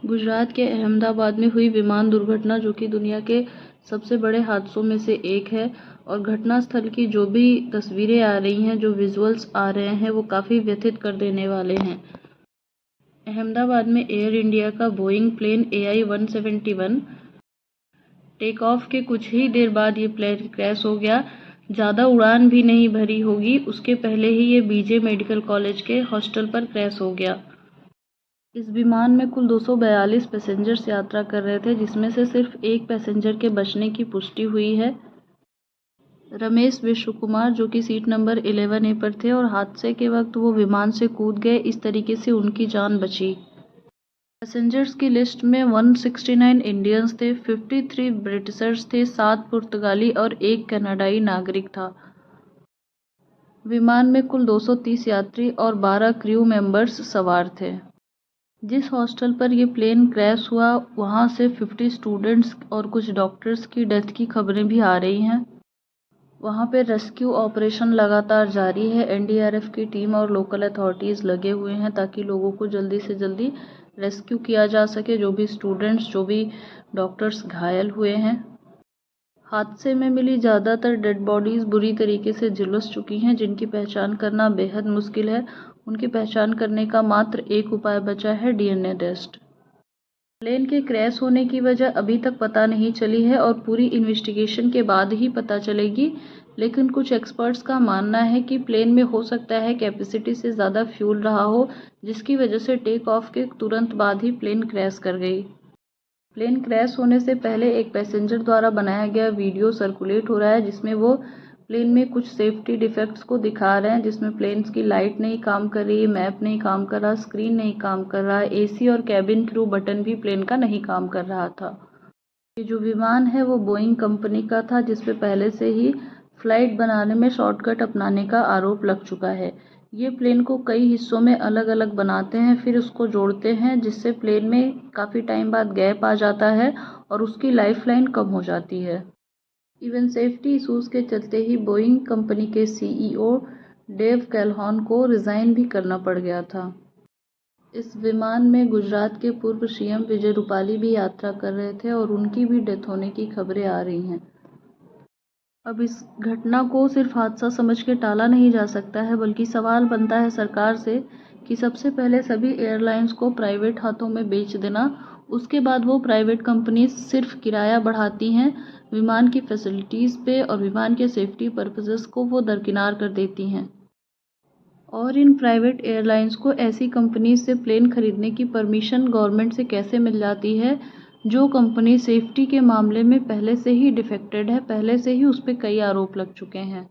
गुजरात के अहमदाबाद में हुई विमान दुर्घटना, जो कि दुनिया के सबसे बड़े हादसों में से एक है, और घटनास्थल की जो भी तस्वीरें आ रही हैं, जो विजुअल्स आ रहे हैं, वो काफ़ी व्यथित कर देने वाले हैं। अहमदाबाद में एयर इंडिया का Boeing plane AI-171 take off के कुछ ही देर बाद ये प्लेन क्रैश हो गया। ज़्यादा उड़ान भी नहीं भरी होगी, उसके पहले ही ये BJ मेडिकल कॉलेज के हॉस्टल पर क्रैश हो गया। इस विमान में कुल 242 पैसेंजर्स यात्रा कर रहे थे, जिसमें से सिर्फ एक पैसेंजर के बचने की पुष्टि हुई है। रमेश विश्वकुमार, जो कि सीट नंबर 11A पर थे और हादसे के वक्त वो विमान से कूद गए, इस तरीके से उनकी जान बची। पैसेंजर्स की लिस्ट में 169 इंडियंस थे, 53 ब्रिटिशर्स थे, 7 पुर्तगाली और 1 कनाडाई नागरिक था। विमान में कुल 230 यात्री और 12 क्रू मेंबर्स सवार थे। जिस हॉस्टल पर ये प्लेन क्रैश हुआ, वहाँ से 50 स्टूडेंट्स और कुछ डॉक्टर्स की डेथ की खबरें भी आ रही हैं। वहाँ पे रेस्क्यू ऑपरेशन लगातार जारी है। NDRF की टीम और लोकल अथॉरिटीज़ लगे हुए हैं ताकि लोगों को जल्दी से जल्दी रेस्क्यू किया जा सके, जो भी स्टूडेंट्स, जो भी डॉक्टर्स घायल हुए हैं। हादसे में मिली ज़्यादातर डेड बॉडीज़ बुरी तरीके से झुलस चुकी हैं, जिनकी पहचान करना बेहद मुश्किल है। उनकी पहचान करने का मात्र एक उपाय बचा है, DNA टेस्ट। प्लेन के क्रैश होने की वजह अभी तक पता नहीं चली है और पूरी इन्वेस्टिगेशन के बाद ही पता चलेगी, लेकिन कुछ एक्सपर्ट्स का मानना है कि प्लेन में हो सकता है कैपेसिटी से ज़्यादा फ्यूल रहा हो, जिसकी वजह से टेक ऑफ के तुरंत बाद ही प्लेन क्रैश कर गई। प्लेन क्रैश होने से पहले एक पैसेंजर द्वारा बनाया गया वीडियो सर्कुलेट हो रहा है, जिसमें वो प्लेन में कुछ सेफ्टी डिफेक्ट्स को दिखा रहे हैं, जिसमें प्लेन्स की लाइट नहीं काम कर रही, मैप नहीं काम कर रहा, स्क्रीन नहीं काम कर रहा, AC और कैबिन क्रू बटन भी प्लेन का नहीं काम कर रहा था। ये जो विमान है वो बोइंग कंपनी का था, जिस पे पहले से ही फ्लाइट बनाने में शॉर्टकट अपनाने का आरोप लग चुका है। ये प्लेन को कई हिस्सों में अलग अलग बनाते हैं, फिर उसको जोड़ते हैं, जिससे प्लेन में काफ़ी टाइम बाद गैप आ जाता है और उसकी लाइफलाइन कम हो जाती है। इवन सेफ्टी इशूज़ के चलते ही बोइंग कंपनी के CEO डेव कैलहॉन को रिज़ाइन भी करना पड़ गया था। इस विमान में गुजरात के पूर्व CM विजय रूपाली भी यात्रा कर रहे थे और उनकी भी डेथ होने की खबरें आ रही हैं। अब इस घटना को सिर्फ हादसा समझ के टाला नहीं जा सकता है, बल्कि सवाल बनता है सरकार से कि सबसे पहले सभी एयरलाइंस को प्राइवेट हाथों में बेच देना, उसके बाद वो प्राइवेट कंपनी सिर्फ किराया बढ़ाती हैं, विमान की फैसिलिटीज़ पे और विमान के सेफ्टी पर्पसेस को वो दरकिनार कर देती हैं। और इन प्राइवेट एयरलाइंस को ऐसी कंपनी से प्लेन खरीदने की परमिशन गवर्नमेंट से कैसे मिल जाती है, जो कंपनी सेफ्टी के मामले में पहले से ही डिफेक्टेड है, पहले से ही उस पर कई आरोप लग चुके हैं।